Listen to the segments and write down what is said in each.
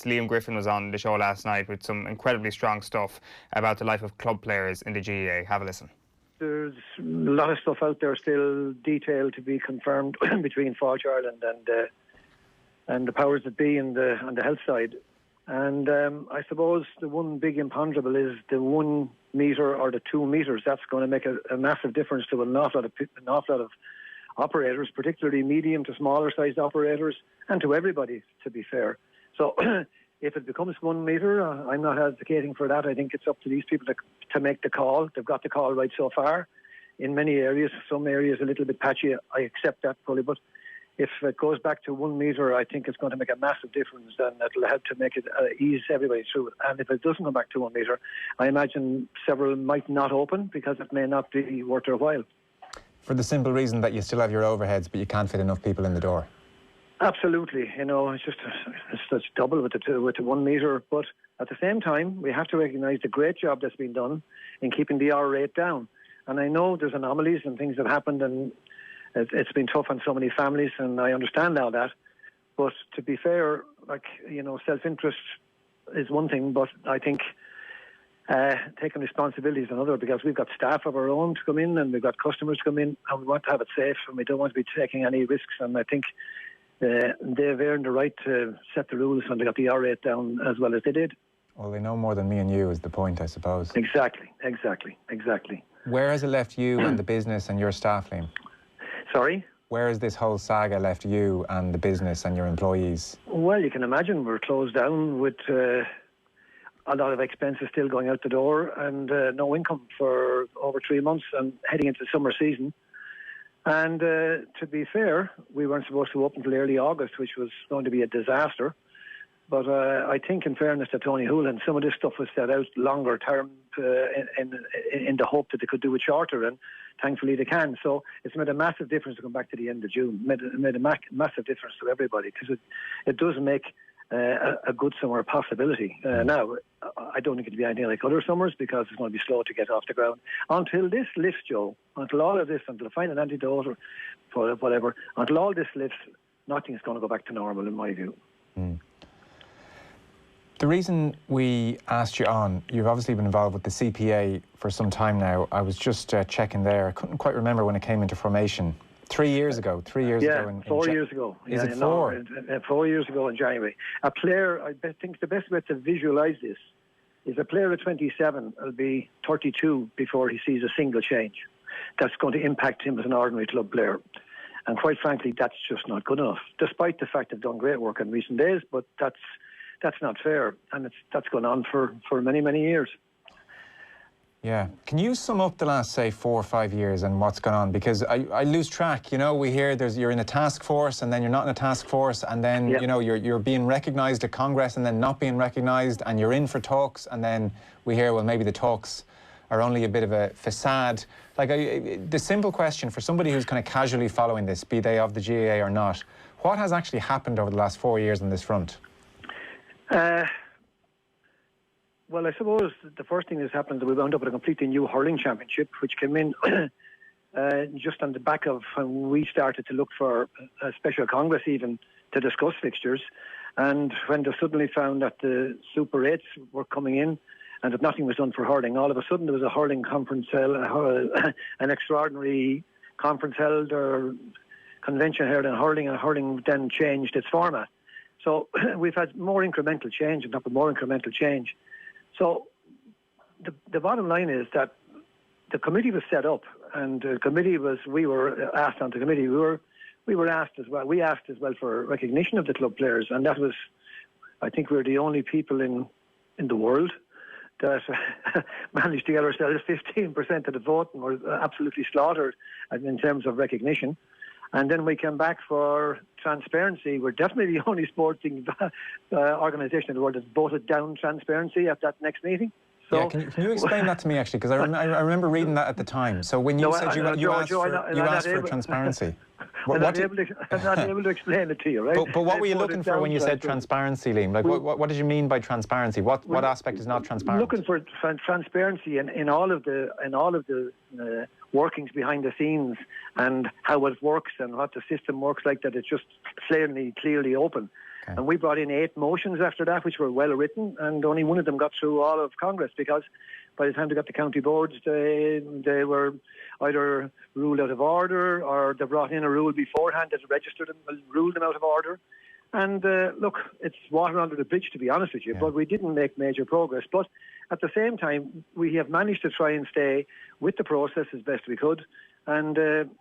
Liam Griffin was on the show last night with some incredibly strong stuff about the life of club players in the GAA. Have a listen. There's a lot of stuff out there still detailed to be confirmed between Fáilte Ireland and the powers that be on the health side. And I suppose the one big imponderable is the 1 metre or the 2 metres. That's going to make a massive difference to an awful lot of operators, particularly medium to smaller sized operators, and to everybody, to be fair. So if it becomes 1 metre, I'm not advocating for that. I think it's up to these people to make the call. They've got the call right so far. In many areas, some areas a little bit patchy, I accept that fully, but if it goes back to 1 metre, I think it's going to make a massive difference, and it'll help to make it ease everybody through it. And if it doesn't go back to 1 metre, I imagine several might not open because it may not be worth their while. For the simple reason that you still have your overheads, but you can't fit enough people in the door. Absolutely, it's double with the 1 metre. But at the same time, we have to recognise the great job that's been done in keeping the R rate down. And I know there's anomalies and things that happened, and it's been tough on so many families, and I understand all that. But to be fair, self-interest is one thing, but I think taking responsibility is another, because we've got staff of our own to come in, and we've got customers to come in, and we want to have it safe, and we don't want to be taking any risks. And I think they've earned the right to set the rules, and they got the R rate down as well as they did. Well, they know more than me and you is the point, I suppose. Exactly. Where has it left you and the business and your staff, Liam? Sorry? Where has this whole saga left you and the business and your employees? Well, you can imagine we're closed down with a lot of expenses still going out the door, and no income for over 3 months and heading into the summer season. And to be fair, we weren't supposed to open until early August, which was going to be a disaster. But I think, in fairness to Tony Hoolan, some of this stuff was set out longer term in the hope that they could do it shorter, and thankfully they can. So it's made a massive difference to come back to the end of June. It made a massive difference to everybody, because it does make a good summer a possibility. Now, I don't think it'll be anything like other summers, because it's going to be slow to get off the ground. Until this lifts, Joe, until all of this, until I find an antidote or for whatever, until all this lifts, nothing's going to go back to normal, in my view. The reason we asked you on, you've obviously been involved with the CPA for some time now. I was just checking there. I couldn't quite remember when it came into formation. 3 years ago. 3 years ago. Yeah, 4 years ago. Is it 4? 4 years ago in January. A player, I think the best way to visualise this is a player of 27 will be 32 before he sees a single change. That's going to impact him as an ordinary club player. And quite frankly, that's just not good enough, despite the fact they've done great work in recent days, but that's not fair, and that's gone on for many, many years. Yeah. Can you sum up the last, say, 4 or 5 years and what's gone on? Because I lose track. We hear you're in a task force, and then you're not in a task force, and then, you're being recognised at Congress and then not being recognised, and you're in for talks, and then we hear, well, maybe the talks are only a bit of a facade. The simple question for somebody who's kind of casually following this, be they of the GAA or not, what has actually happened over the last 4 years on this front? Well, I suppose the first thing that's happened is we wound up with a completely new hurling championship, which came in just on the back of when we started to look for a special congress even to discuss fixtures. And when they suddenly found that the Super 8s were coming in and that nothing was done for hurling, all of a sudden there was a hurling conference held, an extraordinary conference held or convention held in hurling, and hurling then changed its format. So we've had more incremental change and not more incremental change. So the bottom line is that the committee was set up, and we were asked on the committee. We were asked as well. We asked as well for recognition of the club players, and that was, I think, we're the only people in the world that managed to get ourselves 15% of the vote, and were absolutely slaughtered in terms of recognition. And then we came back for transparency. We're definitely the only sporting organisation in the world that voted down transparency at that next meeting. So, yeah, can you explain that to me, actually? Because I remember reading that at the time. So when you said you asked for transparency. I'm not able to explain it to you, right? But what were you looking for when you said transparency, Liam? What did you mean by transparency? What aspect is not transparent? Looking for transparency in all of the workings behind the scenes, and how it works and what the system works like, that it's just clearly open. And we brought in 8 motions after that, which were well written, and only one of them got through all of Congress, because by the time they got to county boards, they were either ruled out of order, or they brought in a rule beforehand that registered them and ruled them out of order. And look, it's water under the bridge, to be honest with you, but we didn't make major progress. But at the same time, we have managed to try and stay with the process as best we could. And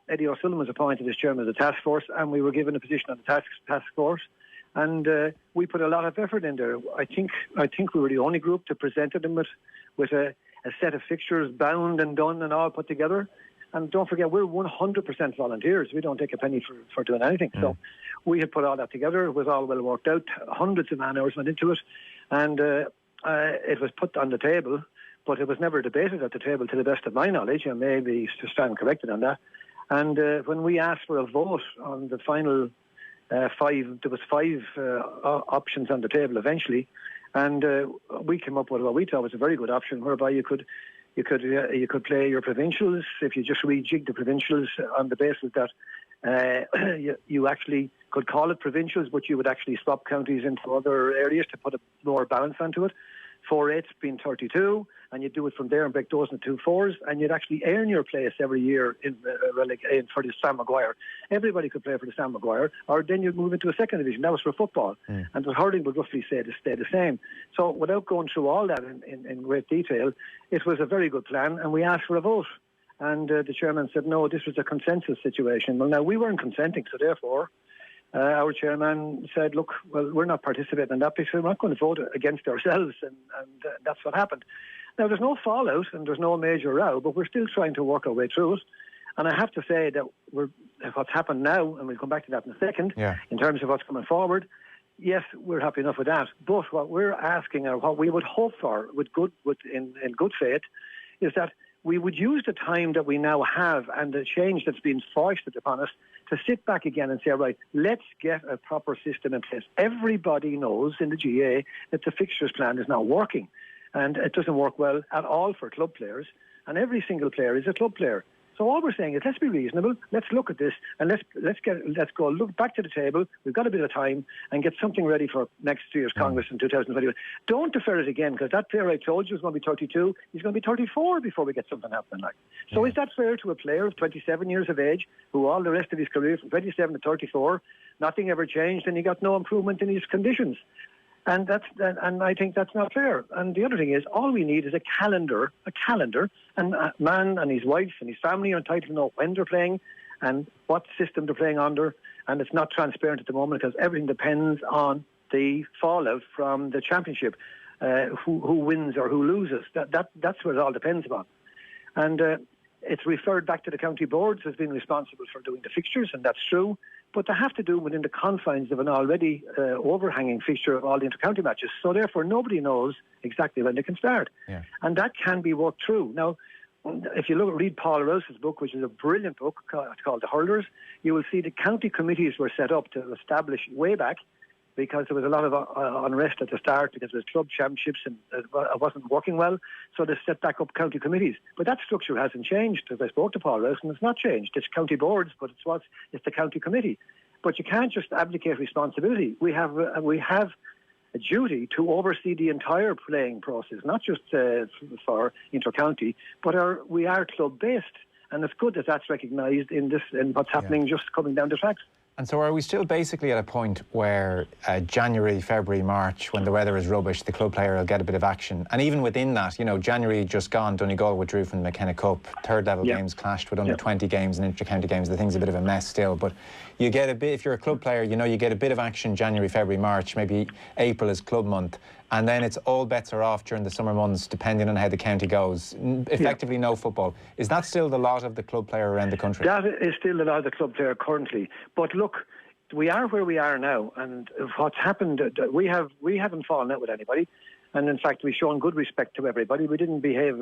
Eddie O'Sullivan was appointed as chairman of the task force, and we were given a position on the task force. And we put a lot of effort in there. I think we were the only group that presented them with a set of fixtures bound and done and all put together. And don't forget, we're 100% volunteers. We don't take a penny for doing anything. So we had put all that together. It was all well worked out. Hundreds of man hours went into it. And it was put on the table, but it was never debated at the table, to the best of my knowledge. And maybe to stand corrected on that. And when we asked for a vote on the final 5, there was 5 options on the table eventually. And we came up with what we thought was a very good option, whereby you could play your provincials if you just rejig the provincials on the basis that you actually could call it provincials, but you would actually swap counties into other areas to put a more balance onto it. 4/8 being 32, and you'd do it from there and break those into 2 4s, and you'd actually earn your place every year for the Sam Maguire. Everybody could play for the Sam Maguire, or then you'd move into a second division. That was for football, and the hurling would roughly stay the same. So without going through all that in great detail, it was a very good plan, and we asked for a vote. And the chairman said, no, this was a consensus situation. Well, now, we weren't consenting, so therefore, our chairman said, look, well, we're not participating in that because we're not going to vote against ourselves, and that's what happened. Now, there's no fallout and there's no major row, but we're still trying to work our way through it. And I have to say that what's happened now, and we'll come back to that in a second, in terms of what's coming forward, yes, we're happy enough with that. But what we're asking, or what we would hope for in good faith, is that we would use the time that we now have and the change that's been foisted upon us to sit back again and say, right, let's get a proper system in place. Everybody knows in the GAA that the fixtures plan is not working, and it doesn't work well at all for club players, and every single player is a club player. So all we're saying is, let's be reasonable, let's look at this, and let's go look back to the table. We've got a bit of time, and get something ready for next year's Congress in 2021. Don't defer it again, because that player I told you is going to be 32. He's going to be 34 before we get something happening like. So is that fair to a player of 27 years of age, who all the rest of his career, from 27 to 34, nothing ever changed, and he got no improvement in his conditions? And I think that's not fair. And the other thing is, all we need is a calendar, and a man and his wife and his family are entitled to know when they're playing and what system they're playing under. And it's not transparent at the moment because everything depends on the fallout from the championship, who wins or who loses. That's what it all depends upon. And it's referred back to the county boards as being responsible for doing the fixtures, and that's true. But they have to do within the confines of an already overhanging fixture of all the inter-county matches. So therefore, nobody knows exactly when they can start. And that can be worked through. Now, if you read Paul Rouse's book, which is a brilliant book called The Hurlers, you will see the county committees were set up to establish way back, because there was a lot of unrest at the start because there was club championships and it wasn't working well. So they set back up county committees. But that structure hasn't changed. As I spoke to Paul Rouse, and it's not changed. It's county boards, but it's the county committee. But you can't just abdicate responsibility. We have a duty to oversee the entire playing process, not just for inter-county, but we are club-based. And it's good that that's recognised in what's happening just coming down the tracks. And so are we still basically at a point where January, February, March, when the weather is rubbish, the club player will get a bit of action? And even within that, January just gone, Donegal withdrew from the McKenna Cup, third level games clashed with under 20 games and inter-county games. The thing's a bit of a mess still, but you get a bit, if you're a club player, you get a bit of action January, February, March, maybe April is club month. And then it's all bets are off during the summer months, depending on how the county goes. Effectively no football. Is that still the lot of the club player around the country? That is still the lot of the club player currently. But look, we are where we are now, and what's happened, we haven't fallen out with anybody. And in fact, we've shown good respect to everybody. We didn't behave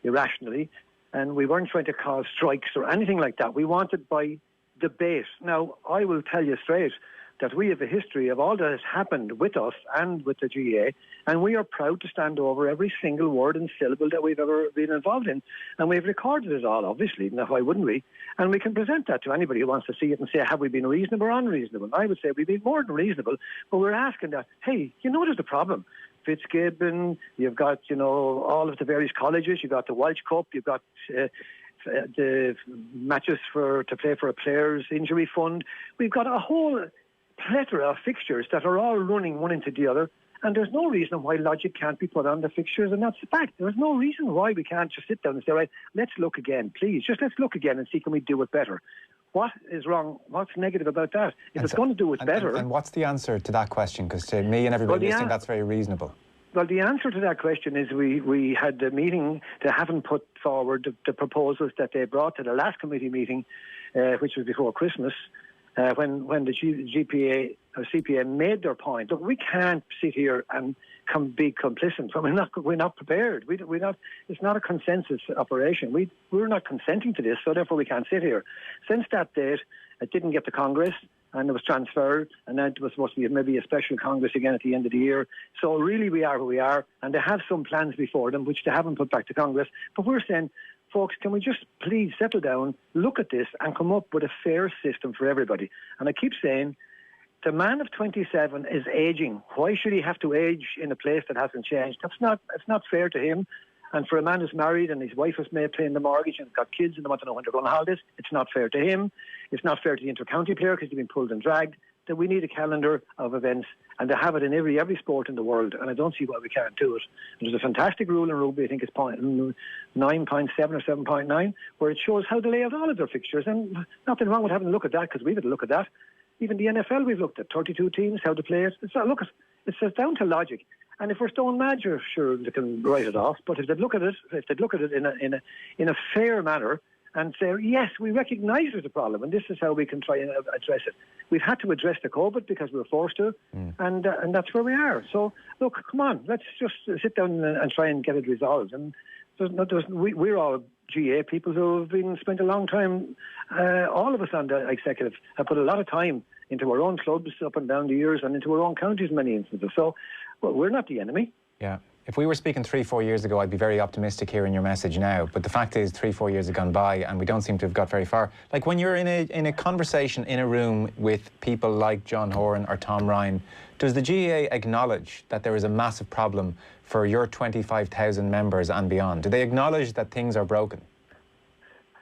irrationally, and we weren't trying to cause strikes or anything like that. We wanted by debate. Now, I will tell you straight, that we have a history of all that has happened with us and with the GAA, and we are proud to stand over every single word and syllable that we've ever been involved in. And we've recorded it all, obviously. Now, why wouldn't we? And we can present that to anybody who wants to see it and say, have we been reasonable or unreasonable? I would say we've been more than reasonable, but we're asking that, hey, you know there's a problem. Fitzgibbon, you've got, all of the various colleges, you've got the Walsh Cup, you've got the matches to play for a player's injury fund. We've got a whole plethora of fixtures that are all running one into the other, and there's no reason why logic can't be put on the fixtures, and that's the fact. There's no reason why we can't just sit down and say, right, let's look again, please. Just let's look again and see, can we do it better? What is wrong? What's negative about that? If it's going to do it better... And what's the answer to that question? Because to me and everybody listening, that's very reasonable. Well, the answer to that question is we had the meeting. They haven't put forward the proposals that they brought to the last committee meeting, which was before Christmas, when the GPA or CPA made their point. Look, we can't sit here and be complicit. We're not prepared. We're not. It's not a consensus operation. We're not consenting to this, so therefore we can't sit here. Since that date, it didn't get to Congress, and it was transferred, and then it was supposed to be maybe a special Congress again at the end of the year. So really we are where we are, and they have some plans before them which they haven't put back to Congress. But we're saying, folks, can we just please settle down, look at this, and come up with a fair system for everybody? And I keep saying, the man of 27 is aging. Why should he have to age in a place that hasn't changed? It's not fair to him. And for a man who's married and his wife is paying the mortgage and got kids and they want to know when they're going on holidays, it's not fair to him. It's not fair to the inter-county player because he's been pulled and dragged. That we need a calendar of events, and they have it in every sport in the world, and I don't see why we can't do it. And there's a fantastic rule in rugby, I think it's 9.7 or 7.9, where it shows how they lay out all of their fixtures, and nothing wrong with having a look at that, because we've had a look at that. Even the NFL, we've looked at 32 teams, how to play it. It's down to logic. And if we're stone mad, sure they can write it off. But if they'd look at it in a fair manner and say, yes, we recognise there's a problem, and this is how we can try and address it. We've had to address the COVID because we were forced to, and that's where we are. So look, come on, let's just sit down and try and get it resolved. And we're all GA people who have spent a long time. All of us on the executive have put a lot of time into our own clubs up and down the years, and into our own counties in many instances. So, well, we're not the enemy. Yeah. If we were speaking 3-4 years ago, I'd be very optimistic hearing your message now. But the fact is, 3-4 years have gone by, and we don't seem to have got very far. Like when you're in a conversation in a room with people like John Horan or Tom Ryan, does the GAA acknowledge that there is a massive problem for your 25,000 members and beyond? Do they acknowledge that things are broken?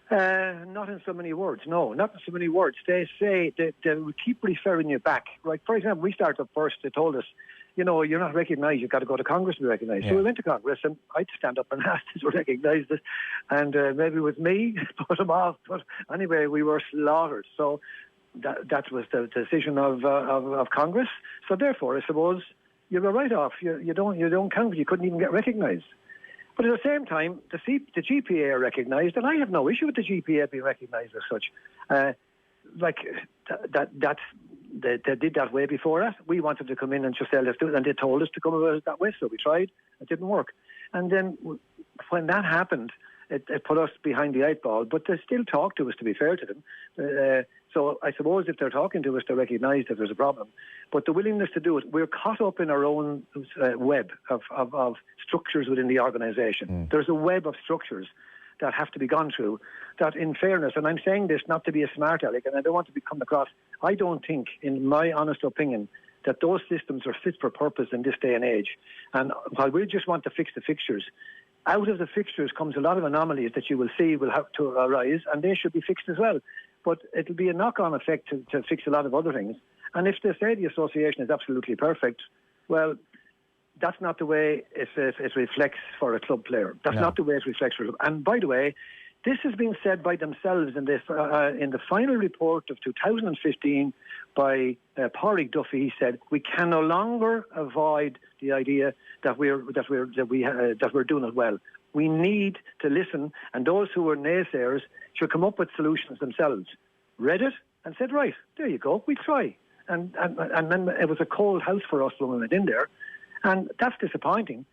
Not in so many words, no, not in so many words. They say they will keep referring you back. Like, for example, we started up first, they told us, you're not recognised, you've got to go to Congress to be recognised. Yeah. So we went to Congress, and I'd stand up and ask to recognise this, and maybe with me, put them off. But anyway, we were slaughtered. So that was the decision of Congress. So therefore, I suppose, you were right off. You don't count, you couldn't even get recognised. But at the same time, the GPA are recognised, and I have no issue with the GPA being recognised as such. They did that way before us. We wanted to come in and just say, let's do it, and they told us to come about it that way, so we tried. It didn't work. And then when that happened, it put us behind the 8 ball, but they still talk to us, to be fair to them. So I suppose if they're talking to us, they recognise that there's a problem. But the willingness to do it, we're caught up in our own web of structures within the organisation. There's a web of structures that have to be gone through, that in fairness, and I'm saying this not to be a smart aleck, and I don't want to come across, I don't think, in my honest opinion, that those systems are fit for purpose in this day and age. And while we just want to fix the fixtures, out of the fixtures comes a lot of anomalies that you will see will have to arise, and they should be fixed as well. But it'll be a knock-on effect to fix a lot of other things. And if they say the association is absolutely perfect, well, that's not the way it reflects for a club player. That's not the way it reflects for a club. And by the way, this has been said by themselves in the final report of 2015 by Pádraig Duffy. He said, we can no longer avoid the idea that we're doing it well. We need to listen, and those who are naysayers should come up with solutions themselves. Read it and said, right, there you go, we try. And then it was a cold house for us when we went in there, and that's disappointing.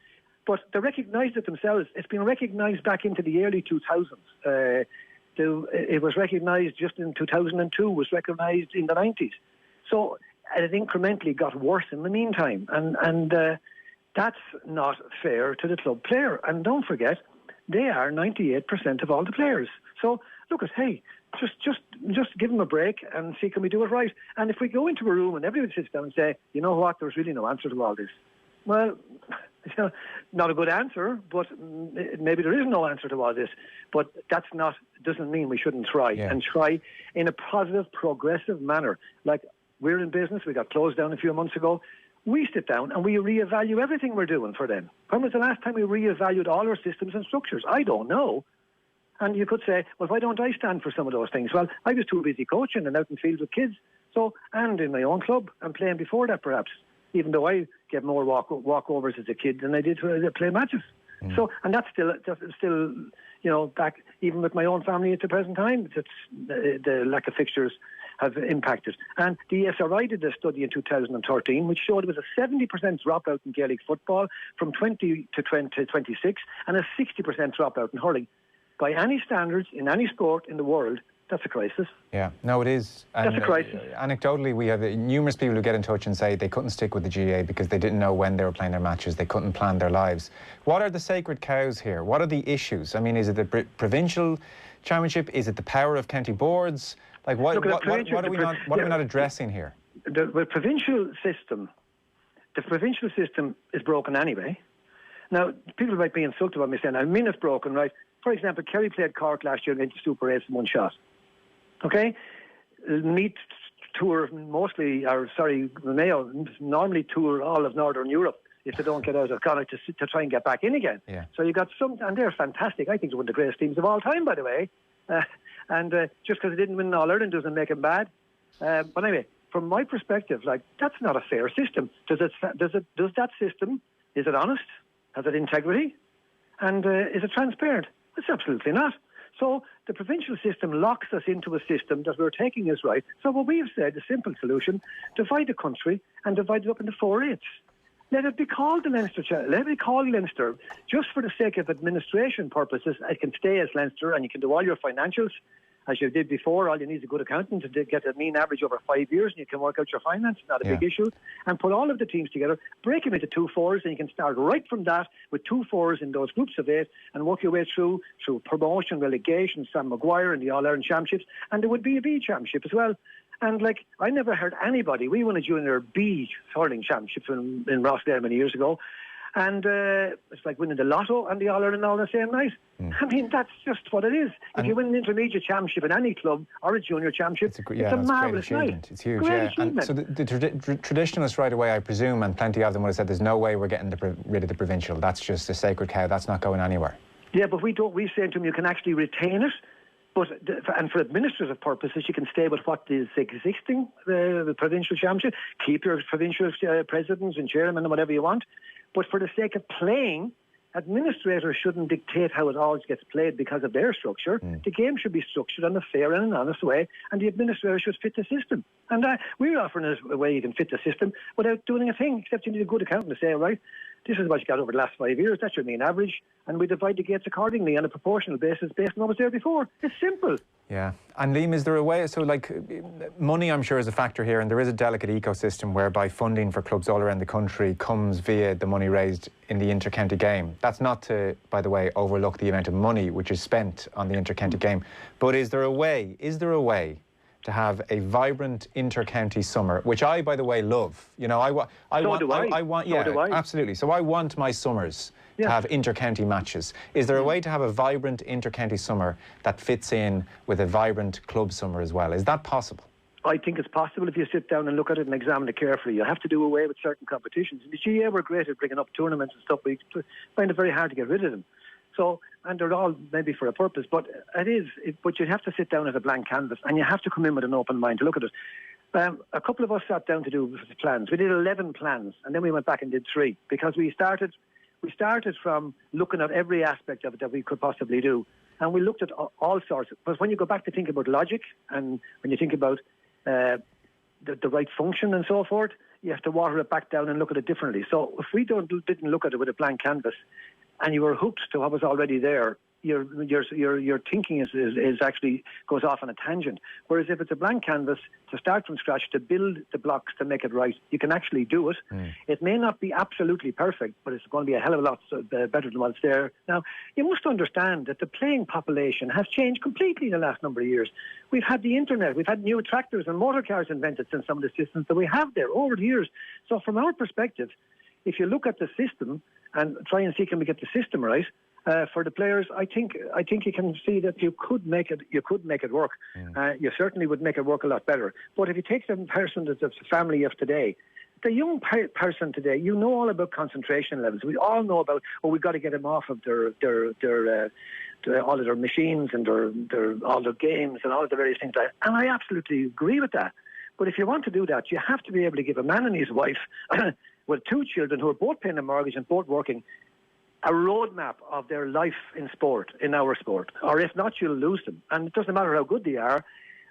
But they recognised it themselves. It's been recognised back into the early 2000s. It was recognised just in 2002, was recognised in the 90s. So and it incrementally got worse in the meantime. And that's not fair to the club player. And don't forget, they are 98% of all the players. So look at, hey, just give them a break and see, can we do it right? And if we go into a room and everybody sits down and say, you know what, there's really no answer to all this. Well, not a good answer, but maybe there is no answer to all this. But that's not, doesn't mean we shouldn't try, and try in a positive, progressive manner. Like, we're in business, we got closed down a few months ago. We sit down and we reevaluate everything we're doing for them. When was the last time we reevaluated all our systems and structures? I don't know. And you could say, well, why don't I stand for some of those things? Well, I was too busy coaching and out in fields with kids, so, and in my own club and playing before that, perhaps, even though I get more walkovers as a kid than I did to play matches. So, and that's still, you know, back even with my own family at the present time, the lack of fixtures have impacted. And the ESRI did a study in 2013 which showed there was a 70% dropout in Gaelic football from 20 to 26 and a 60% dropout in hurling. By any standards, in any sport in the world, that's a crisis. Yeah, no, it is. And that's a crisis. Anecdotally, we have numerous people who get in touch and say they couldn't stick with the GAA because they didn't know when they were playing their matches. They couldn't plan their lives. What are the sacred cows here? What are the issues? I mean, is it the provincial championship? Is it the power of county boards? Like, what are we not addressing here? The provincial system is broken anyway. Now, people might be insulted by me saying, I mean it's broken, right? For example, Kerry played Cork last year against the Super 8s in one shot. Okay? Meet tour mostly, or sorry, the Mayo normally tour all of Northern Europe if they don't get out of Connacht to try and get back in again. Yeah. So you got some, and they're fantastic. I think they're one of the greatest teams of all time, by the way. And just because they didn't win All Ireland doesn't make them bad. But anyway, from my perspective, like, that's not a fair system. Does that system, is it honest? Has it integrity? And is it transparent? It's absolutely not. So the provincial system locks us into a system that we're taking as right. So what we've said, the simple solution, divide the country and divide it up into 4/8. Let it be called the Leinster. Let it be called Leinster. Just for the sake of administration purposes, it can stay as Leinster and you can do all your financials as you did before. All you need is a good accountant to get a mean average over 5 years and you can work out your finance. Not a big issue. And put all of the teams together, break them into 2 4s, and you can start right from that with 2 4s in those groups of 8 and work your way through promotion, relegation, Sam Maguire and the All-Ireland Championships. And there would be a B Championship as well. And, like, I never heard anybody. We won a junior B hurling championship in Rosslare many years ago. And it's like winning the lotto and the All-Ireland all the same night. I mean, that's just what it is. If you win an intermediate championship in any club or a junior championship, it's a marvellous night. It's huge, And so the traditionalists right away, I presume, and plenty of them would have said there's no way we're getting rid of the provincial. That's just a sacred cow. That's not going anywhere. Yeah, but we say to them you can actually retain it. But and for administrative purposes, you can stay with what is existing, the provincial championship, keep your provincial presidents and chairmen and whatever you want. But for the sake of playing, administrators shouldn't dictate how it always gets played because of their structure. The game should be structured in a fair and an honest way, and the administrator should fit the system. And we're offering a way you can fit the system without doing a thing, except you need a good accountant to say, right, this is what you got over the last 5 years. That's your mean average. And we divide the gates accordingly on a proportional basis based on what was there before. It's simple. Yeah. And Liam, is there a way, so like money I'm sure is a factor here, and there is a delicate ecosystem whereby funding for clubs all around the country comes via the money raised in the inter-county game. That's not to, by the way, overlook the amount of money which is spent on the inter-county game. But is there a way to have a vibrant inter-county summer, which I, by the way, love? You know, I want, absolutely. So I want my summers to have inter-county matches. Is there a way to have a vibrant inter-county summer that fits in with a vibrant club summer as well? Is that possible? I think it's possible if you sit down and look at it and examine it carefully. You have to do away with certain competitions. The GAA were great at bringing up tournaments and stuff, but you find it very hard to get rid of them. So, and they're all maybe for a purpose, but but you have to sit down at a blank canvas and you have to come in with an open mind to look at it. A couple of us sat down to do plans. We did 11 plans, and then we went back and did 3 because we started from looking at every aspect of it that we could possibly do, and we looked at all sorts. But when you go back to think about logic and when you think about the right function and so forth, you have to water it back down and look at it differently. So if we didn't look at it with a blank canvas, and you were hooked to what was already there, your thinking is actually goes off on a tangent. Whereas if it's a blank canvas, to start from scratch, to build the blocks to make it right, you can actually do it. It may not be absolutely perfect, but it's going to be a hell of a lot better than what's there. Now, you must understand that the playing population has changed completely in the last number of years. We've had the internet, we've had new tractors and motor cars invented since some of the systems that we have there over the years. So from our perspective, if you look at the system and try and see can we get the system right, for the players, I think you can see that you could make it work. You certainly would make it work a lot better. But if you take the person that's the family of today, the young person today, you know all about concentration levels. We all know about, we've got to get them off of their all of their machines and all their games and all of the various things. And I absolutely agree with that. But if you want to do that, you have to be able to give a man and his wife with 2 children who are both paying a mortgage and both working, a roadmap of their life in sport, in our sport. Or if not, you'll lose them. And it doesn't matter how good they are,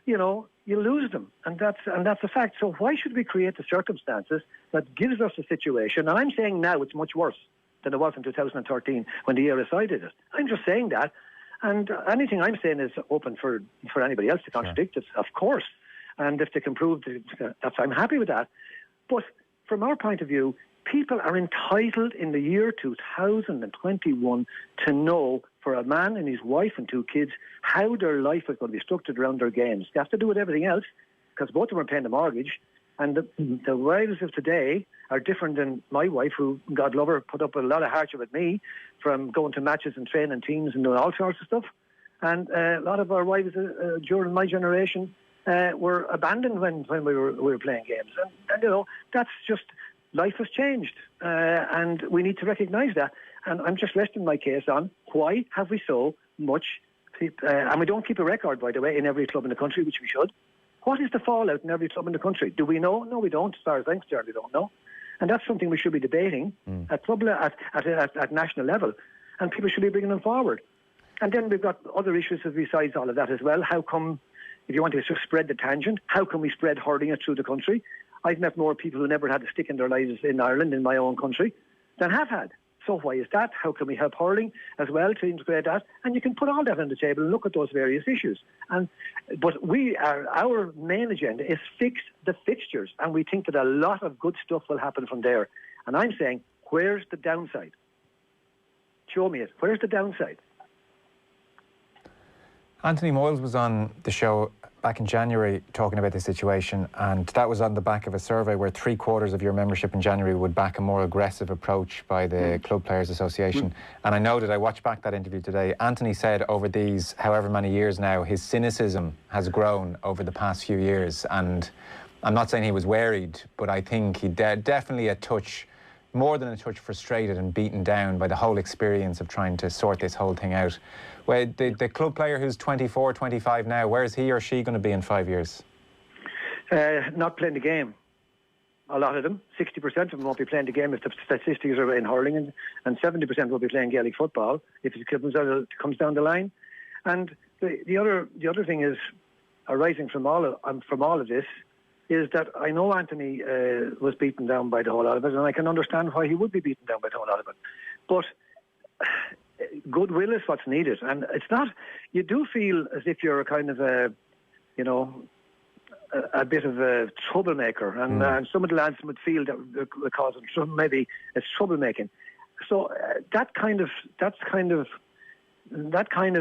you lose them. And that's a fact. So why should we create the circumstances that gives us a situation? And I'm saying now it's much worse than it was in 2013 when the ERSI did it. I'm just saying that. And anything I'm saying is open for anybody else to contradict it, of course. And if they can prove that, I'm happy with that. But from our point of view, people are entitled in the year 2021 to know, for a man and his wife and 2 kids, how their life is going to be structured around their games. They have to do with everything else because both of them are paying the mortgage. And the wives of today are different than my wife, who, God love her, put up with a lot of hardship with me from going to matches and training teams and doing all sorts of stuff. And a lot of our wives during my generation were abandoned when we were playing games. And that's just... Life has changed, and we need to recognise that. And I'm just resting my case on why have we so much, and we don't keep a record, by the way, in every club in the country, which we should. What is the fallout in every club in the country? Do we know? No, we don't. As far as I'm concerned, we don't know. And that's something we should be debating at national level, and people should be bringing them forward. And then we've got other issues besides all of that as well. How come, if you want to spread the tangent, how can we spread hurling it through the country? I've met more people who never had a stick in their lives in Ireland, in my own country, than have had. So why is that? How can we help hurling as well to integrate that? And you can put all that on the table and look at those various issues. But our main agenda is fix the fixtures, and we think that a lot of good stuff will happen from there. And I'm saying, where's the downside? Show me it. Where's the downside? Anthony Moyles was on the show back in January talking about the situation, and that was on the back of a survey where 3/4 of your membership in January would back a more aggressive approach by the Club Players Association. And I know that I watched back that interview today. Anthony said over these however many years now, his cynicism has grown over the past few years, and I'm not saying he was worried, but I think he definitely a touch, more than a touch, frustrated and beaten down by the whole experience of trying to sort this whole thing out. Well, the club player who's 24, 25 now, where is he or she going to be in 5 years? Not playing the game. A lot of them, 60% of them won't be playing the game if the statistics are in hurling, and 70% will be playing Gaelic football if it comes down the line. And the other thing is arising from all of this is that I know Anthony was beaten down by the whole lot of it, and I can understand why he would be beaten down by the whole lot of it. But goodwill is what's needed, and it's not. You do feel as if you're a kind of a bit of a troublemaker, and some of the lads would feel that because of maybe it's troublemaking. So that kind of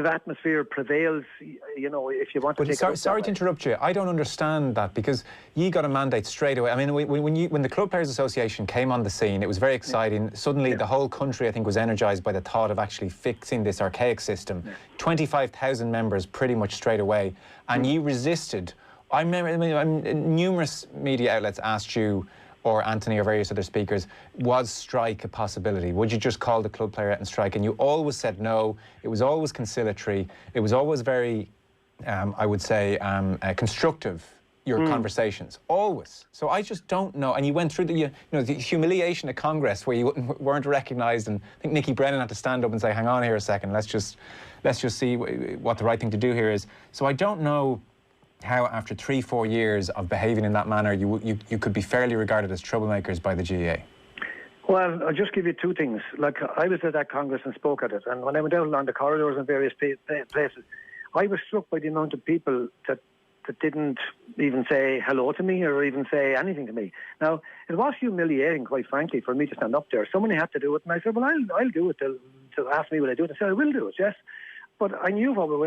atmosphere prevails, if you want to take it. Sorry to interrupt you. I don't understand that, because you got a mandate straight away. I mean, when the Club Players Association came on the scene, it was very exciting. Suddenly, the whole country, I think, was energised by the thought of actually fixing this archaic system. 25,000 members pretty much straight away. And you resisted. I remember numerous media outlets asked you, or Anthony or various other speakers, was strike a possibility? Would you just call the club player out and strike? And you always said no. It was always conciliatory. It was always very, I would say, constructive, your conversations, always. So I just don't know. And you went through the humiliation at Congress where you weren't recognised, and I think Nicky Brennan had to stand up and say, hang on here a second, let's just see what the right thing to do here is. So I don't know how after 3-4 years of behaving in that manner you could be fairly regarded as troublemakers by the GAA. Well, I'll just give you two things. Like, I was at that Congress and spoke at it, and when I went out along the corridors in various places, I was struck by the amount of people that didn't even say hello to me or even say anything to me. Now, it was humiliating, quite frankly, for me to stand up there. Somebody had to do it, and I said, well, I'll do it. They'll ask me will I do it. I said, I will do it, yes. But I knew where we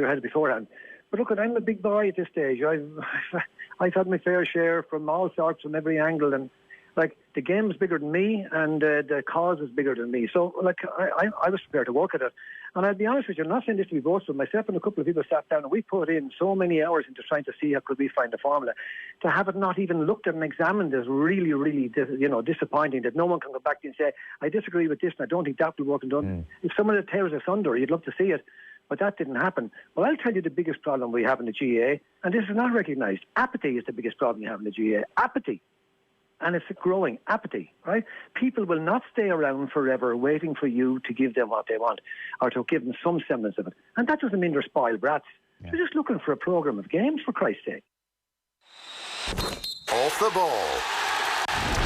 were headed beforehand. But look, I'm a big boy at this stage. I've had my fair share from all sorts, from every angle, and like, the game's bigger than me, and the cause is bigger than me. So, like, I was prepared to work at it. And I'll be honest with you, I'm not saying this to be boastful. Myself and a couple of people sat down, and we put in so many hours into trying to see how could we find a formula. To have it not even looked at and examined is really, really, disappointing. That no one can go back to you and say, I disagree with this, and I don't think that will work. And if someone tears us under, you'd love to see it. But that didn't happen. Well, I'll tell you the biggest problem we have in the GAA, and this is not recognised. Apathy is the biggest problem you have in the GAA. Apathy. And it's a growing apathy, right? People will not stay around forever waiting for you to give them what they want or to give them some semblance of it. And that doesn't mean they're spoiled brats. Yeah. They're just looking for a programme of games, for Christ's sake. Off the ball.